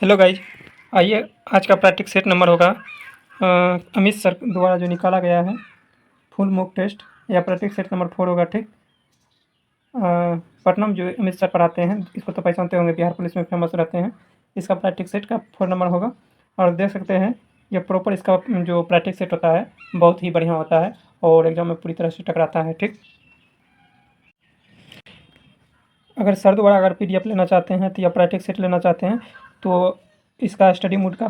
Hello guys, आइए आज का प्रैक्टिस सेट नंबर होगा अमित सर द्वारा जो निकाला गया है फुल मॉक टेस्ट या प्रैक्टिस सेट नंबर 4 होगा। ठीक, पटना में जो अमित सर पढ़ाते हैं इसको तो पहचानते होंगे, बिहार पुलिस में फेमस रहते हैं। इसका प्रैक्टिस सेट का 4 नंबर होगा और देख सकते हैं ये प्रॉपर इसका जो प्रैक्टिस सेट होता है बहुत ही बढ़िया होता है और एग्जाम में पूरी तरह से टकराता है। ठीक, अगर सर द्वारा अगर PDF लेना चाहते हैं तो या प्रैक्टिस सेट लेना चाहते हैं तो इसका स्टडी मूड का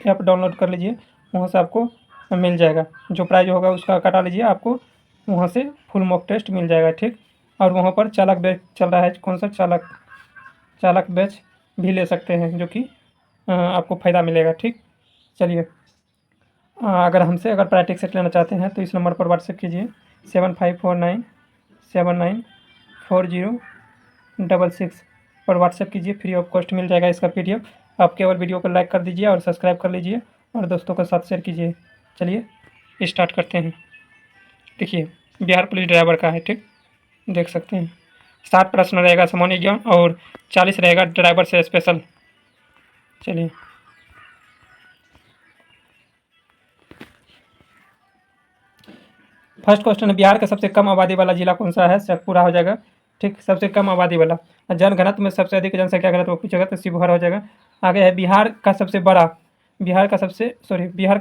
ऐप डाउनलोड कर लीजिए, वहाँ से आपको मिल जाएगा। जो प्राइस होगा उसका कटा लीजिए, आपको वहाँ से फुल मॉक टेस्ट मिल जाएगा। ठीक, और वहाँ पर चालक बैच चल रहा है, कौन सा चालक बैच भी ले सकते हैं जो कि आपको फ़ायदा मिलेगा। ठीक, चलिए, अगर हमसे अगर प्रैक्टिस सेट लेना चाहते हैं तो इस नंबर पर व्हाट्सएप कीजिए 7549794066 पर व्हाट्सएप कीजिए। फ्री ऑफ कॉस्ट मिल जाएगा इसका PDF। आप केवल वीडियो को लाइक कर दीजिए और सब्सक्राइब कर लीजिए और दोस्तों के साथ शेयर कीजिए। चलिए स्टार्ट करते हैं। देखिए, बिहार पुलिस ड्राइवर का है। ठीक, देख सकते हैं 60 प्रश्न रहेगा सामान्य ज्ञान और 40 रहेगा ड्राइवर से स्पेशल। चलिए, फर्स्ट क्वेश्चन है, बिहार का सबसे कम आबादी वाला जिला कौन सा है? शेखपुरा हो जाएगा। ठीक, सबसे कम आबादी वाला। जनघनत्व में सबसे अधिक जनसंख्या घनत्व पूछेगा तो शिवहर हो जाएगा। आगे है, बिहार का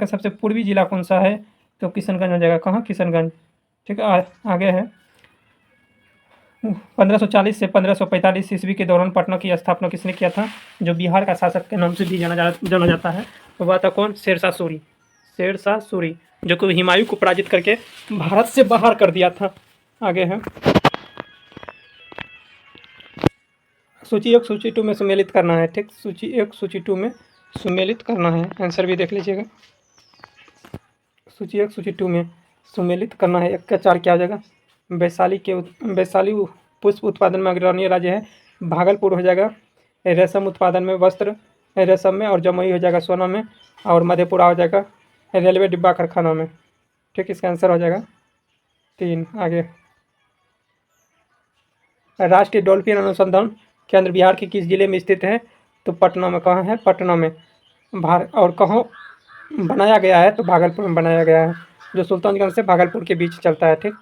सबसे पूर्वी जिला कौन सा है? तो किशनगंज हो जाएगा। कहाँ? किशनगंज। ठीक, आगे है, 1540 से 1545 ईस्वी के दौरान पटना की स्थापना किसने किया था? जो बिहार का शासक के नाम से भी जाना जाता है तो वह था कौन? शेरशाह सूरी, जो कि हुमायूं को पराजित करके भारत से बाहर कर दिया था। आगे है, सूची 1 सूची 2 में सम्मिलित करना है। ठीक, सूची 1 सूची 2 में सम्मिलित करना है। आंसर भी देख लीजिएगा। सूची 1 सूची 2 में सम्मिलित करना है। 1 का 4 क्या हो जाएगा? वैशाली पुष्प उत्पादन में अग्रणी राज्य है, भागलपुर हो जाएगा। रेशम उत्पादन में वस्त्र रेशम में, और जमुई हो जाएगा सोना में, और मधेपुरा हो जाएगा रेलवे डिब्बा कारखाना में। ठीक, इसका आंसर हो जाएगा 3। आगे, राष्ट्रीय डॉल्फिन अनुसंधान केंद्र बिहार के किस जिले में स्थित है? तो पटना में। कहाँ है? पटना में। और कहाँ बनाया गया है? तो भागलपुर में बनाया गया है, जो सुल्तानगंज से भागलपुर के बीच चलता है। ठीक,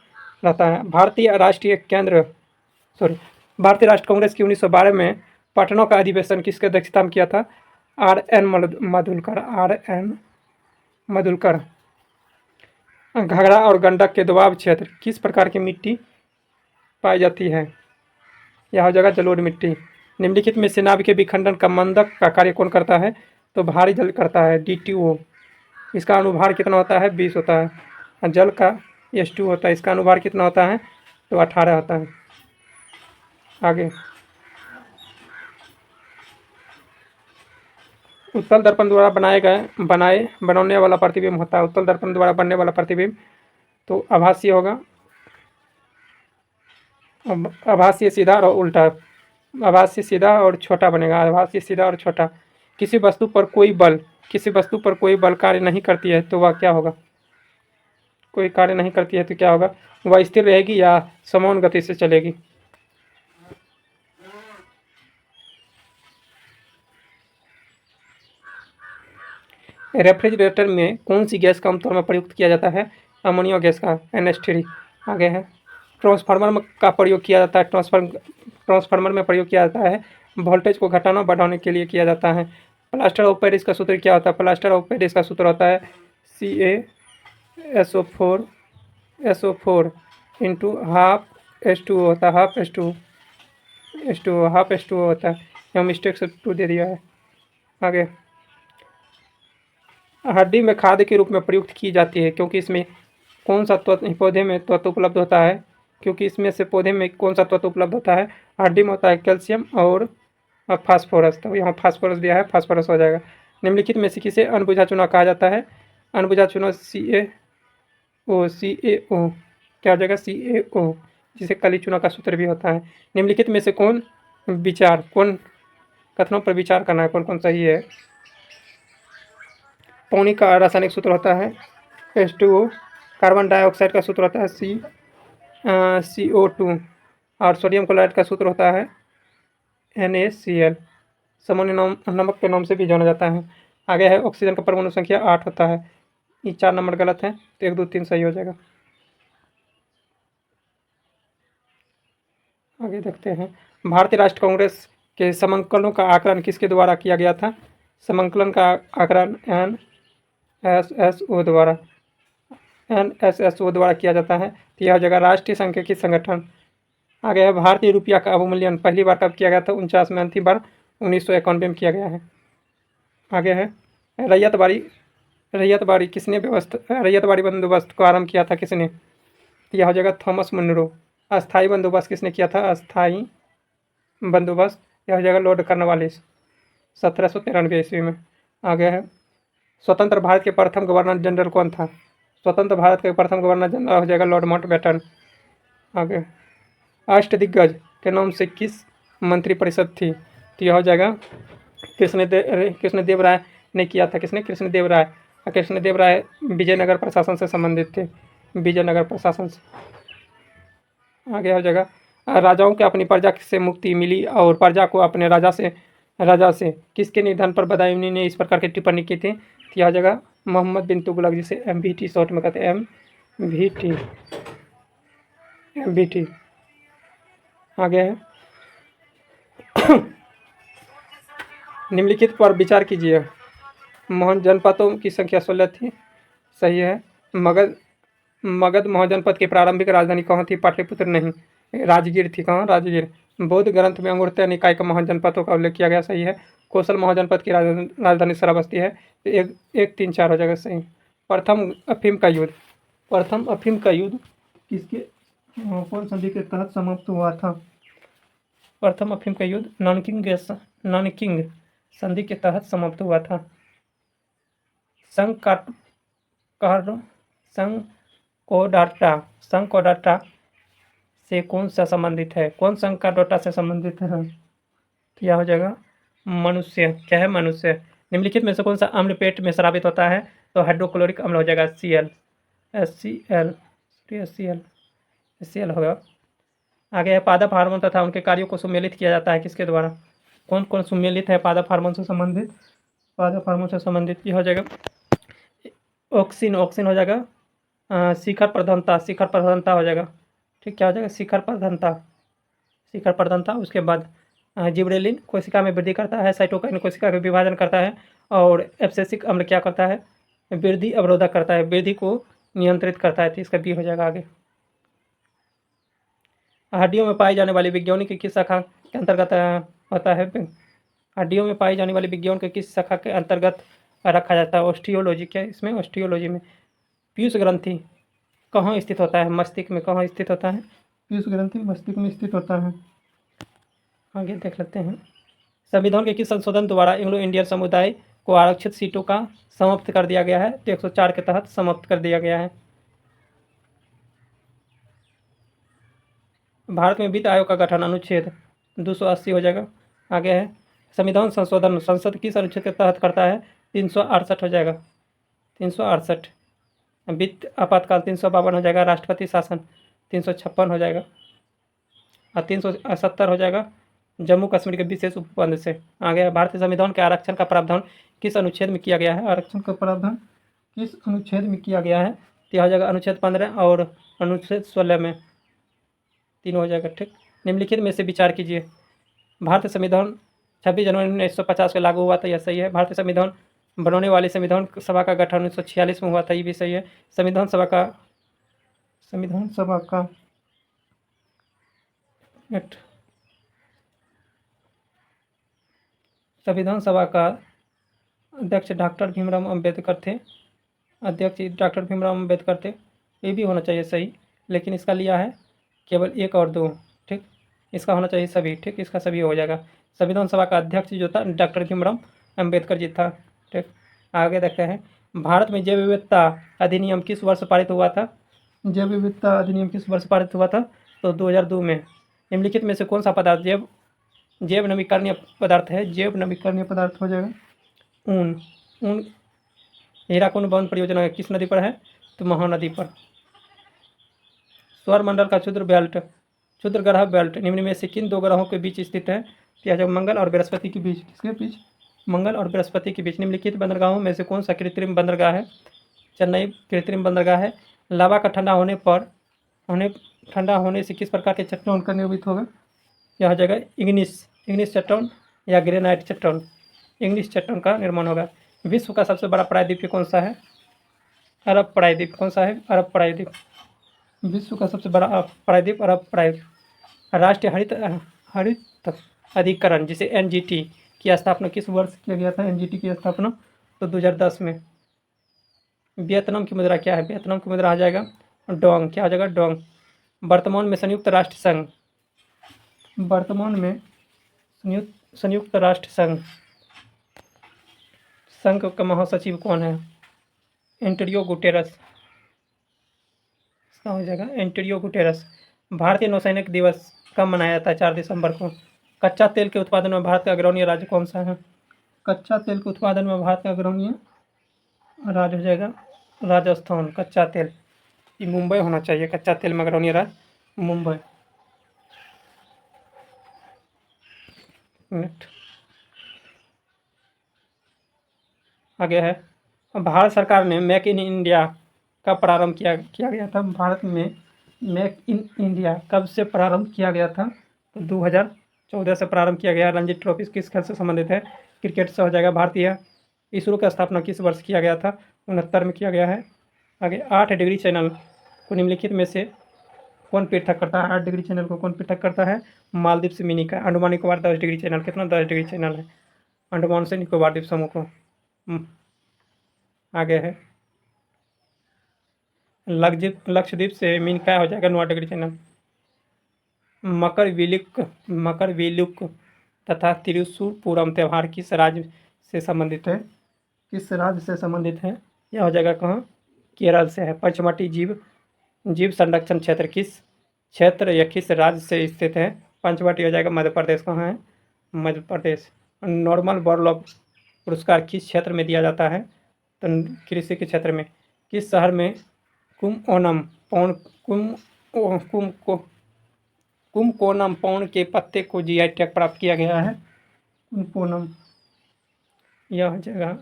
रहता है। भारतीय राष्ट्र कांग्रेस की 1912 में पटना का अधिवेशन किसके अध्यक्षता में किया था? RN मधुलकर। घाघरा और गंडक के दोआब क्षेत्र किस प्रकार की मिट्टी पाई जाती है? यह हो जाएगा जलोढ़ मिट्टी। निम्नलिखित में से नाभ के विखंडन का मंदक का कार्य कौन करता है? तो भारी जल करता है, DTO। इसका अनुभार कितना होता है? 20 होता है। जल का H2 होता है, इसका अनुभार कितना होता है? तो 18 होता है। आगे, उत्तल दर्पण द्वारा बनाने वाला प्रतिबिंब होता है। उत्तल दर्पण द्वारा बनने वाला प्रतिबिंब तो आभासीय होगा। आभासीय सीधा और उल्टा। आभासीय सीधा और छोटा बनेगा। आभासीय सीधा और छोटा। किसी वस्तु पर कोई बल कार्य नहीं करती है तो वह क्या होगा? कोई कार्य नहीं करती है तो क्या होगा? वह स्थिर रहेगी या समान गति से चलेगी? रेफ्रिजरेटर में कौन सी गैस का आमतौर में प्रयुक्त किया जाता है? अमोनिया गैस का, NH3। आगे है, ट्रांसफार्मर का प्रयोग किया जाता है। ट्रांसफार्मर में प्रयोग किया जाता है वोल्टेज को घटाना बढ़ाने के लिए किया जाता है। प्लास्टर ऑफ पेरिस का सूत्र क्या होता है? प्लास्टर ऑफ पेरिस का सूत्र होता है CaSO4 इंटू हाफ H2O होता है। हाफ H2O होता है। यहाँ मिस्टेक से 2 दे दिया है। आगे, हड्डी में खाद के रूप में प्रयुक्त की जाती है क्योंकि इसमें कौन सा पौधे में तत्व उपलब्ध होता है? क्योंकि इसमें से पौधे में कौन सा तत्व उपलब्ध होता है? हड्डी में होता है कैल्शियम और फास्फोरस। तो यहाँ फास्फोरस दिया है, फास्फोरस हो जाएगा। निम्नलिखित में से किसे अनबुझा चूना कहा जाता है? अनबुझा चूना CaO क्या हो जाएगा? CaO, जिसे कली चूना का सूत्र भी होता है। निम्नलिखित में से कौन कथनों पर विचार करना है, कौन कौन सही है? पानी का रासायनिक सूत्र होता है H2O। कार्बन डाइऑक्साइड का सूत्र होता है CO2 और सोडियम क्लोराइड का सूत्र होता है NaCl। सामान्य नाम नमक के नाम से भी जाना जाता है। आगे है ऑक्सीजन का परमाणु संख्या 8 होता है। ये 4 नंबर गलत है, तो 1 2 3 सही हो जाएगा। आगे देखते हैं, भारतीय राष्ट्रीय कांग्रेस के समंकलों का आकलन किसके द्वारा किया गया था? समंकलन का आकलन NSSO द्वारा किया जाता है। तो यह हो जाएगा राष्ट्रीय सांख्यिकी संगठन। आगे है, भारतीय रुपया का अवमूल्यन पहली बार कब किया गया था? 49 में, अंतिम बार 1991 में किया गया है। आगे है, रैयतबाड़ी किसने रैयतबाड़ी बंदोबस्त को आरंभ किया था किसने? तो यह हो जाएगा थॉमस मुनरो। अस्थाई बंदोबस्त किसने किया था? अस्थाई बंदोबस्त यह हो जाएगा लॉर्ड कॉर्नवालिस 1793 ईस्वी में। आगे है, स्वतंत्र भारत के प्रथम गवर्नर जनरल कौन था? स्वतंत्र भारत के प्रथम गवर्नर जनरल हो जाएगा लॉर्ड माउंटबेटन। आगे, अष्टदिग्गज के नाम से किस मंत्रिपरिषद थी? तो यह हो जाएगा कृष्णदेव राय ने किया था। किसने? कृष्णदेव राय। कृष्णदेव राय विजयनगर प्रशासन से संबंधित थे, विजयनगर प्रशासन से। आगे हो जाएगा, राजाओं को अपनी प्रजा से मुक्ति मिली और प्रजा को अपने राजा से किसके निधन पर बदायूं ने इस प्रकार की टिप्पणी की थी? तो यह हो जाएगा मोहम्मद बिन तुगलक, जिसे MBT शॉर्ट में कहते हैं, MBT। आगे है, निम्नलिखित पर विचार कीजिए। मोहन जनपदों की संख्या 16 थी, सही है। मगध महाजनपद की प्रारंभिक राजधानी कहाँ थी? पाटलिपुत्र नहीं, राजगीर थी। कहाँ? राजगीर। बौद्ध ग्रंथ में अंगुरते निकाय का महाजनपदों का उल्लेख किया गया, सही है। कौशल महाजनपद की राजधानी श्रावस्ती है। तो 1 3 4 हो जाएगा सही। प्रथम अफीम का युद्ध किसके कौन संधि के तहत समाप्त हुआ था? प्रथम अफीम का युद्ध नानकिंग संधि के तहत समाप्त हुआ था। संकोडाटा से कौन सा संबंधित है? कौन संकोडाटा से संबंधित है? तो यह हो जाएगा मनुष्य। क्या है? मनुष्य। निम्नलिखित में से कौन सा अम्ल पेट में स्रावित होता है? तो हाइड्रोक्लोरिक अम्ल हो जाएगा HCl होगा। आगे है, पादप हार्मोन तथा उनके कार्यों को सुमेलित किया जाता है किसके द्वारा? कौन कौन सुमेलित है पादप हार्मोन से संबंधित? पादप हार्मोन से संबंधित ये हो जाएगा ऑक्सिन हो जाएगा शिखर प्रधानता हो जाएगा। ठीक, क्या हो जाएगा? शिखर प्रधानता। उसके बाद जिब्रेलिन कोशिका में वृद्धि करता है, साइटोकाइन कोशिका का विभाजन करता है, और एब्सिसिक अम्ल क्या करता है? वृद्धि अवरोधक करता है, वृद्धि को नियंत्रित करता है। तो इसका बी हो जाएगा। आगे, हड्डियों में पाई जाने वाली विज्ञान की किस शाखा के अंतर्गत होता है? हड्डियों में पाई जाने वाली विज्ञान के किस शाखा के अंतर्गत रखा जाता है? ऑस्टियोलॉजी। क्या इसमें? ऑस्टियोलॉजी में। पीयूष ग्रंथि कहाँ स्थित होता है? मस्तिष्क में। कहाँ स्थित होता है? पीयूष ग्रंथि मस्तिष्क में स्थित होता है। आगे देख लेते हैं, संविधान के किस संशोधन द्वारा एंग्लो इंडियन समुदाय को आरक्षित सीटों का समाप्त कर दिया गया है? तो 104 के तहत समाप्त कर दिया गया है। भारत में वित्त आयोग का गठन अनुच्छेद 280 हो जाएगा। आगे है, संविधान संशोधन संसद किस अनुच्छेद के तहत करता है? 368 हो जाएगा, 368। वित्त आपातकाल 352 हो जाएगा। राष्ट्रपति शासन 356 हो जाएगा, और 370 हो जाएगा जम्मू कश्मीर के विशेष उपबंध से। आगे, भारतीय संविधान के आरक्षण का प्रावधान किस अनुच्छेद में किया गया है? आरक्षण का प्रावधान किस अनुच्छेद में किया गया है? तो यह हो जाएगा अनुच्छेद 15 और अनुच्छेद 16 में, तीनों हो जाएगा। ठीक, निम्नलिखित में से विचार कीजिए। भारतीय संविधान 26 जनवरी 1950 को लागू हुआ था, यह सही है। भारतीय संविधान बनाने वाली संविधान सभा का गठन 1946 में हुआ था, ये भी सही है। संविधान सभा का अध्यक्ष डॉक्टर भीमराव अम्बेडकर थे। ये भी होना चाहिए सही, लेकिन इसका लिया है केवल 1 और 2। ठीक, इसका होना चाहिए सभी। ठीक, इसका सभी हो जाएगा। संविधान सभा का अध्यक्ष जो था डॉक्टर भीमराव अम्बेडकर जी था। ठीक, आगे देखते हैं, भारत में जैव विविधता अधिनियम किस वर्ष पारित हुआ था? जैव विविधता अधिनियम किस वर्ष पारित हुआ था? तो 2002 में। निम्नलिखित में से कौन सा पदार्थ जैव नवीकरणीय पदार्थ है? जैव नवीकरणीय पदार्थ हो जाएगा ऊन। हीराकुंड बांध परियोजना किस नदी पर है? तो महानदी पर। सौर मंडल का क्षुद्र ग्रह बेल्ट निम्न में से किन 2 ग्रहों के बीच स्थित है? यह जो मंगल और बृहस्पति के बीच, किसके बीच, मंगल और बृहस्पति के बीच निम्नलिखित बंदरगाहों में से कौन सा कृत्रिम बंदरगाह है? चेन्नई कृत्रिम बंदरगाह है। लावा का ठंडा होने से किस प्रकार के चट्टान का निर्मित होगा? यह हो जाएगा इग्निस चट्टान या ग्रेनाइट चट्टान, इग्निस चट्टान का निर्माण होगा। विश्व का सबसे बड़ा प्रायद्वीप कौन सा है? अरब प्रायद्वीप। कौन सा है? अरब प्रायद्वीप। विश्व का सबसे बड़ा प्रायद्वीप अरब प्रायद्वीप। राष्ट्रीय हरित अधिकरण जिसे एनजीटी की स्थापना किस वर्ष किया गया था? एनजीटी की स्थापना तो 2010 में। वियतनाम की मुद्रा क्या है? वियतनाम की मुद्रा आ जाएगा डोंग। क्या हो जाएगा? डोंग। वर्तमान में संयुक्त राष्ट्र संघ का महासचिव कौन है? Antonio Guterres. इसका हो जाएगा एंटोनियो गुटेरस। भारतीय नौसैनिक दिवस कब मनाया जाता है? 4 दिसंबर को। कच्चा तेल के उत्पादन में भारत का अग्रणी राज्य कौन सा है? कच्चा तेल के उत्पादन में भारत का अग्रणी राज्य हो जाएगा राजस्थान। कच्चा तेल, ये मुंबई होना चाहिए। कच्चा तेल में अग्रणी राज्य मुंबई। आगे है, भारत सरकार ने मेक इन इंडिया कब प्रारंभ किया गया था? भारत में मेक इन इंडिया कब से प्रारंभ किया गया था? तो 2014 से प्रारंभ किया गया। रणजी ट्रॉफी किस खेल से संबंधित है? क्रिकेट से हो जाएगा। भारतीय इसरो की स्थापना किस वर्ष किया गया था? 69 में किया गया है। आगे, 8 डिग्री चैनल को निम्नलिखित में से कौन पृथक करता है? 8 डिग्री चैनल को कौन पृथक करता है? मालदीव से मिनी का। Andaman Nicobar 10 degree channel. कितना? 10 डिग्री चैनल है अंडमान से निकोबार द्वीप समूह को। आगे है, लक्षद्वीप से मीन क्या हो जाएगा? 9 डिग्री चैनल। मकर विलुक तथा त्रिशूलपूरम त्यौहार किस राज्य से संबंधित है? किस राज्य से संबंधित है? यह हो जाएगा कहाँ? केरल से है। पंचमटी जीव संरक्षण क्षेत्र किस क्षेत्र या किस राज्य से स्थित है? पंचवटी हो जाएगा मध्य प्रदेश। कहाँ है? मध्य प्रदेश। नॉर्मल बोरलॉग पुरस्कार किस क्षेत्र में दिया जाता है? तो कृषि के क्षेत्र में। किस शहर में कुमकोनम पौन के पत्ते को जीआई टैग प्राप्त किया गया है? कुमकोनम, यह हो जाएगा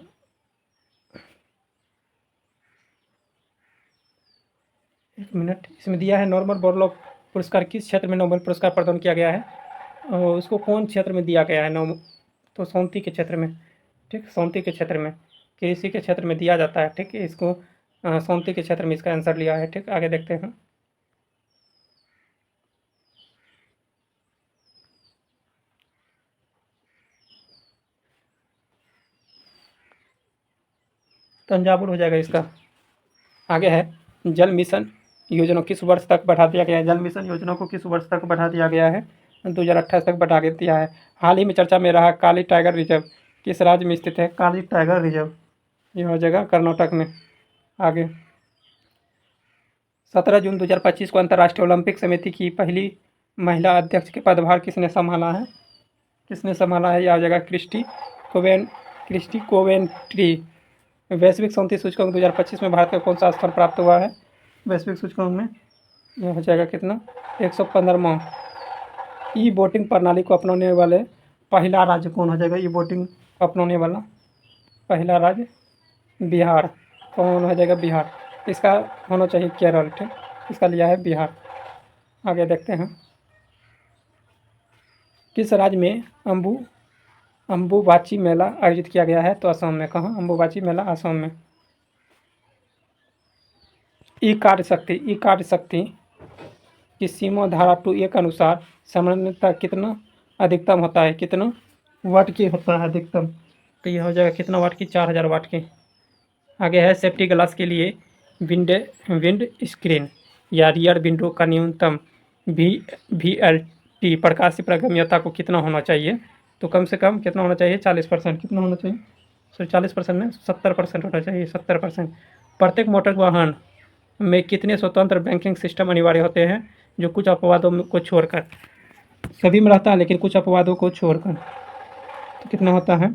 एक मिनट, इसमें दिया है नॉर्मल बोरलॉग पुरस्कार किस क्षेत्र में नोबेल पुरस्कार प्रदान किया गया है? और उसको कौन क्षेत्र में दिया गया है? तो सौंती के क्षेत्र में। ठीक, सौंती के क्षेत्र में, कृषि के क्षेत्र में दिया जाता है। ठीक, इसको सौंती के क्षेत्र में इसका आंसर लिया है। ठीक, आगे देखते हैं। तंजावुर हो जाएगा इसका। आगे है, जल मिशन योजना किस वर्ष तक बढ़ा दिया गया है? जल मिशन योजना को किस वर्ष तक बढ़ा दिया गया है? 2028 तक बढ़ा दिया है। हाल ही में चर्चा में रहा काली टाइगर रिजर्व किस राज्य में स्थित है? काली टाइगर रिजर्व, यह हो जाएगा कर्नाटक में। आगे, 17 जून 2025 को अंतर्राष्ट्रीय ओलंपिक समिति की पहली महिला अध्यक्ष के पदभार किसने संभाला है? किसने संभाला है? यह हो जाएगा क्रिस्टी कोवेंट्री। वैश्विक शांति सूचकांक 2025 में भारत का कौन सा स्थान प्राप्त हुआ है? वैश्विक सूचकांक में यह हो जाएगा कितना? 115वां। ई वोटिंग प्रणाली को अपनाने वाले पहला राज्य कौन हो जाएगा? ई वोटिंग अपनाने वाला पहला राज्य बिहार। कौन हो जाएगा? बिहार। इसका होना चाहिए केरल। ठीक, इसका लिया है बिहार। आगे देखते हैं, किस राज्य में अम्बुबाची मेला आयोजित किया गया है? तो असम में। कहाँ? अम्बुबाची मेला असम में। ई कार्य शक्ति की सीमा धारा 2A के अनुसार सामान्यतः कितना अधिकतम होता है? कितना वाट की होता है अधिकतम? तो यह हो जाएगा कितना वाट की? 4000 वाट की। आगे है, सेफ्टी ग्लास के लिए विंड स्क्रीन या रियर विंडो का न्यूनतम VLT प्रकाशीय पारगम्यता को कितना होना चाहिए? तो कम से कम कितना होना चाहिए? 40%। कितना होना चाहिए? सॉरी, 40% में 70% होना चाहिए। 70%। प्रत्येक मोटर वाहन में कितने स्वतंत्र बैंकिंग सिस्टम अनिवार्य होते हैं? जो कुछ अपवादों को छोड़कर, सभी में रहता है लेकिन कुछ अपवादों को छोड़कर। तो कितना होता है?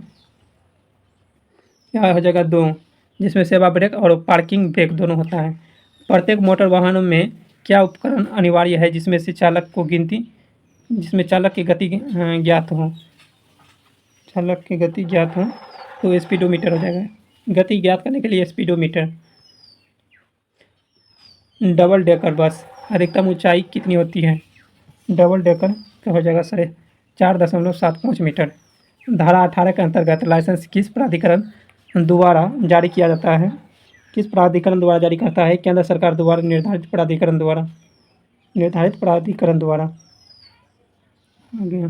यह हो जाएगा 2, जिसमें सेवा ब्रेक और पार्किंग ब्रेक दोनों होता है। प्रत्येक मोटर वाहनों में क्या उपकरण अनिवार्य है जिसमें चालक की गति ज्ञात हो? छलक की गति ज्ञात हो तो स्पीडोमीटर हो जाएगा। गति ज्ञात करने के लिए स्पीडोमीटर। डबल डेकर बस अधिकतम ऊंचाई कितनी होती है? डबल डेकर का हो जाएगा 4.75 मीटर। धारा 18 के अंतर्गत लाइसेंस किस प्राधिकरण द्वारा जारी किया जाता है? किस प्राधिकरण द्वारा जारी करता है? केंद्र सरकार द्वारा निर्धारित प्राधिकरण द्वारा। आगे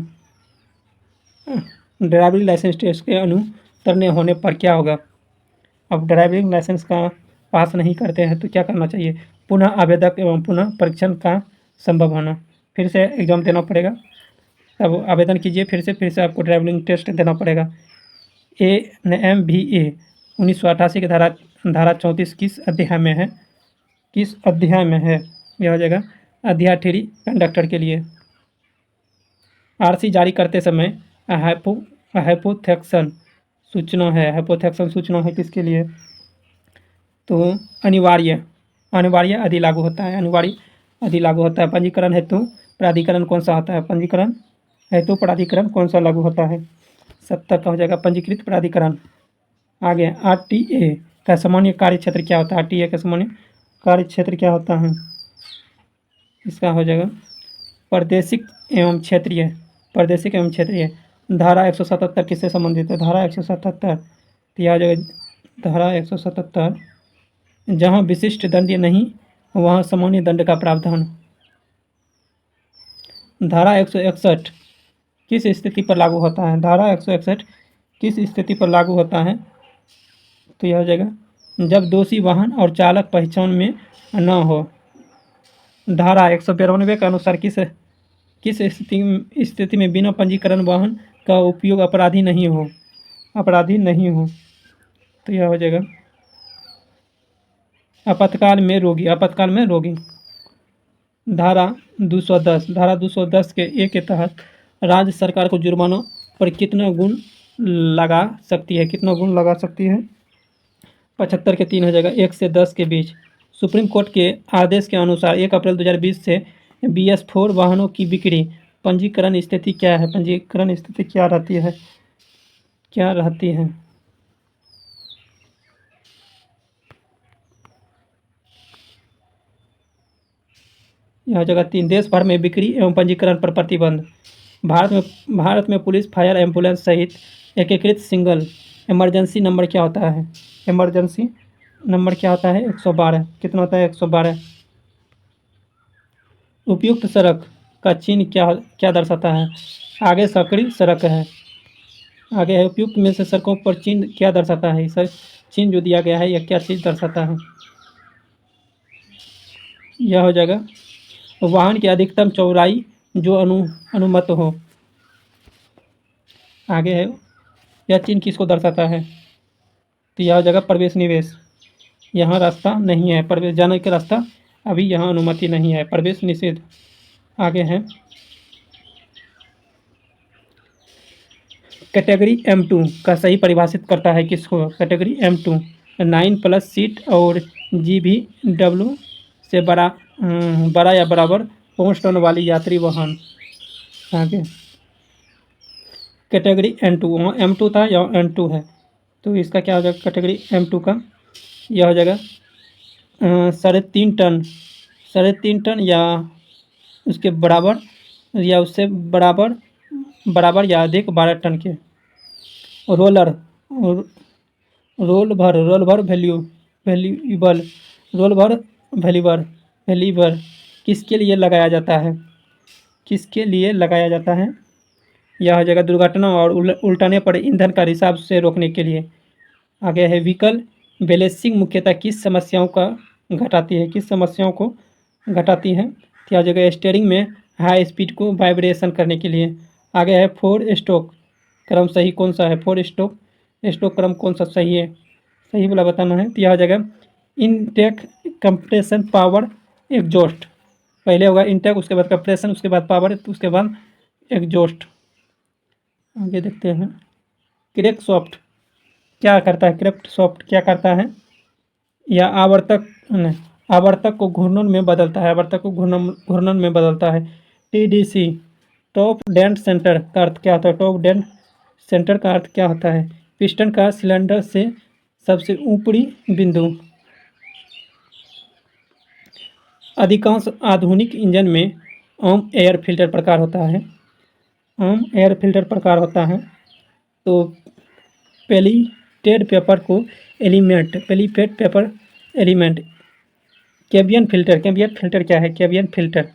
ड्राइविंग लाइसेंस टेस्ट के अनुत्तीर्ण होने पर क्या होगा? अब ड्राइविंग लाइसेंस का पास नहीं करते हैं तो क्या करना चाहिए? पुनः आवेदक एवं पुनः परीक्षण का संभव होना। फिर से एग्जाम देना पड़ेगा, तब आवेदन कीजिए फिर से आपको ड्राइविंग टेस्ट देना पड़ेगा। ANMVA 1988 की धारा 34 किस अध्याय में है? किस अध्याय में है? यह हो जाएगा अध्याय 3 कंडक्टर के लिए। RC जारी करते समय हाइपोथेक्सन सूचना है किसके लिए? तो अनिवार्य अधिलागू होता है। पंजीकरण हेतु प्राधिकरण कौन सा होता है? पंजीकरण हेतु प्राधिकरण कौन सा लागू होता है? 70 का हो जाएगा पंजीकृत प्राधिकरण। आगे RTA का सामान्य कार्य क्षेत्र क्या होता है? RTA का सामान्य कार्य क्षेत्र क्या होता है? इसका हो जाएगा प्रादेशिक एवं क्षेत्रीय। धारा 177 किससे संबंधित है? धारा 177 तो यह हो जाएगा धारा 177 जहाँ विशिष्ट दंड नहीं वहाँ सामान्य दंड का प्रावधान। धारा 161 किस स्थिति पर लागू होता है? धारा 161 किस स्थिति पर लागू होता है? तो यह हो जाएगा जब दोषी वाहन और चालक पहचान में न हो। धारा 192 के अनुसार किस स्थिति में बिना पंजीकरण वाहन का उपयोग अपराधी नहीं हो? तो यह हो जाएगा आपातकाल में रोगी। धारा 210 के ए के तहत राज्य सरकार को जुर्मानों पर कितना गुण लगा सकती है? 75 के 3 हो जाएगा 1 से 10 के बीच। सुप्रीम कोर्ट के आदेश के अनुसार 1 अप्रैल 2020 से BS4 वाहनों की बिक्री पंजीकरण स्थिति क्या है? क्या रहती है? यह जगह 3 देश भर में बिक्री एवं पंजीकरण पर प्रतिबंध। भारत में पुलिस, फायर, एम्बुलेंस सहित एकीकृत सिंगल इमरजेंसी नंबर क्या होता है? 112। कितना होता है? 112। उपयुक्त सड़क का चिन्ह क्या दर्शाता है? आगे सकरी सड़क है। आगे है उपयुक्त में से सड़कों पर चिन्ह क्या दर्शाता है? सर चिन्ह जो दिया गया है यह क्या चीज़ दर्शाता है? यह हो जाएगा वाहन की अधिकतम चौड़ाई जो अनुमत हो। आगे है यह चिन्ह किसको दर्शाता है? तो यह हो जाएगा प्रवेश निवेश। यहाँ रास्ता नहीं है, प्रवेश जाने का रास्ता अभी यहाँ अनुमति नहीं है, प्रवेश निषेध। आगे है कैटेगरी M2 का सही परिभाषित करता है किसको? कैटेगरी M2 9+ सीट और GVW से बड़ा या बराबर 5 टन वाली यात्री वाहन। आगे कैटेगरी M2 वहाँ M2 था या N2 है, तो इसका क्या हो जाएगा? कैटेगरी M2 का यह हो जाएगा 3.5 टन या उसके बराबर या उससे बराबर या अधिक 12 टन के। रोल भर वैल्यूबर किसके लिए लगाया जाता है? यह हो जाएगा दुर्घटना और उल्टाने पर ईंधन का रिसाव से रोकने के लिए। आगे है व्हीकल बैलेंसिंग मुख्यतः किस समस्याओं को घटाती है? क्या जगह स्टीयरिंग में हाई स्पीड को वाइब्रेशन करने के लिए। आगे है 4 स्ट्रोक क्रम सही कौन सा है? 4 स्ट्रोक क्रम कौन सा सही है? सही वाला बताना है। तो यह हो जाएगा इनटेक, कंप्रेशन, पावर, एग्जॉस्ट। पहले होगा इनटेक, उसके बाद कंप्रेशन, उसके बाद पावर, उसके बाद एग्जॉस्ट। आगे देखते हैं क्रैंकशाफ्ट क्या करता है? या आवर्तक को घूर्णन में बदलता है। TDC टॉप डेड सेंटर का अर्थ क्या होता है? टॉप डेड सेंटर का अर्थ क्या होता है? पिस्टन का सिलेंडर से सबसे ऊपरी बिंदु। अधिकांश आधुनिक इंजन में आम एयर फिल्टर प्रकार होता है। आम एयर फिल्टर प्रकार होता है। तो पेलीटेड पेपर को element, pelleted paper element. Cabin filter क्या है? कैबिन फिल्टर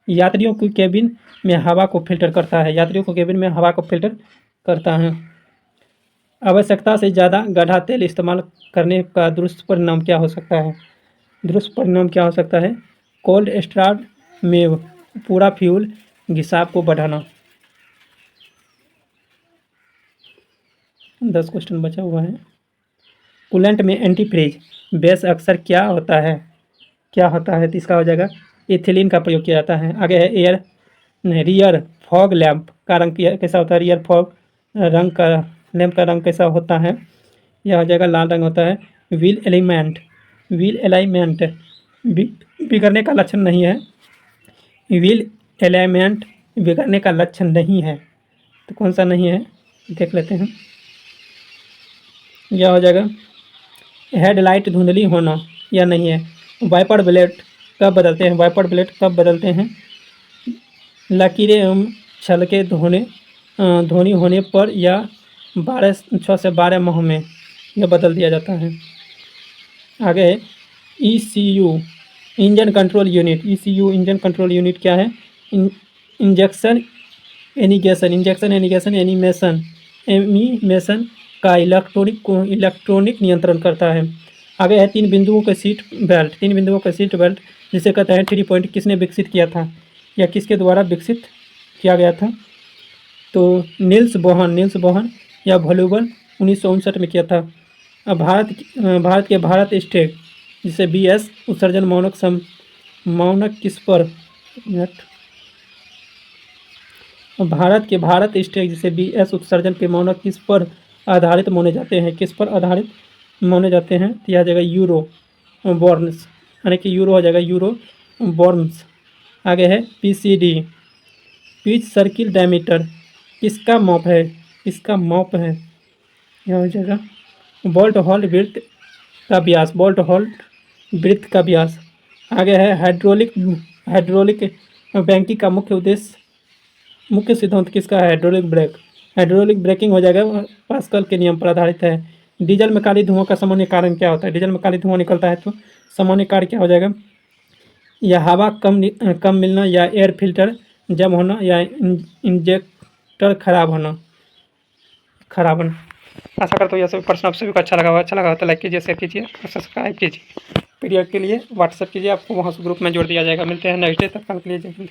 यात्रियों की कैबिन में हवा को फिल्टर करता है। यात्रियों को कैबिन में हवा को फिल्टर करता है। आवश्यकता से ज़्यादा गाढ़ा तेल इस्तेमाल करने का दुष्परिणाम क्या हो सकता है? दुष्परिणाम क्या हो सकता है? कोल्ड स्टार्ट में पूरा फ्यूल घिसाव को बढ़ाना। 10 क्वेश्चन बचा हुआ है। कूलेंट में एंटीफ्रीज बेस अक्सर क्या होता है? क्या होता है? तो इसका हो जाएगा इथिलीन का प्रयोग किया जाता है। आगे है रियर फॉग लैंप का रंग कैसा होता है? रियर फॉग रंग का लैंप का रंग कैसा होता है? यह हो जाएगा लाल रंग होता है। व्हील अलाइनमेंट बिगड़ने का लक्षण नहीं है। व्हील अलाइनमेंट बिगड़ने का लक्षण नहीं है, तो कौन सा नहीं है देख लेते हैं। यह हो जाएगा हेडलाइट धुंधली होना या नहीं है। वाइपर ब्लेड कब बदलते हैं? वाइपर ब्लेड कब बदलते हैं? लकीरें एवं छलके धोनी होने पर या 6 से 12 माह में यह बदल दिया जाता है। आगे ECU engine control unit. ECU engine control unit क्या है? इंजेक्शन एनिमेशन का इलेक्ट्रॉनिक नियंत्रण करता है। आगे है 3 बिंदुओं के सीट बेल्ट जिसे कहते हैं 3 पॉइंट। किसने विकसित किया था या किसके द्वारा विकसित किया गया था? तो नील्स बोहन या वॉल्यूबल 1959 में किया था। अब भारत के भारत स्टेट जिसे BS उत्सर्जन मानक किस पर भारत के भारत स्टेट जिसे BS उत्सर्जन के मानक किस पर आधारित माने जाते हैं? किस पर आधारित माने जाते हैं? तो यह आ जाएगा यूरो बॉर्न्स, यानी कि यूरो हो जाएगा यूरो बॉर्न्स। आगे है PCD पिच सर्किल डायमीटर किसका माप है? यह हो जाएगा बोल्ट होल वृत्त का व्यास। आगे है हाइड्रोलिक बैंकिंग का मुख्य सिद्धांत किसका है? हाइड्रोलिक ब्रेकिंग हो जाएगा पास्कल के नियम पर आधारित है। डीजल में काली धुआं का सामान्य कारण क्या होता है? डीजल में काली धुआं निकलता है तो सामान्य कारण क्या हो जाएगा? या हवा कम मिलना या एयर फिल्टर जम होना या इंजेक्टर खराब होना। आशा करता हूँ यह सभी प्रश्न आप सभी को अच्छा लगा तो लाइक कीजिए, शेयर कीजिए और सब्सक्राइब कीजिए। पीडीएफ के लिए व्हाट्सएप कीजिए, आपको वहाँ से ग्रुप में जोड़ दिया जाएगा। मिलते हैं नेक्स्ट डे, तब तक के लिए जय हिंद।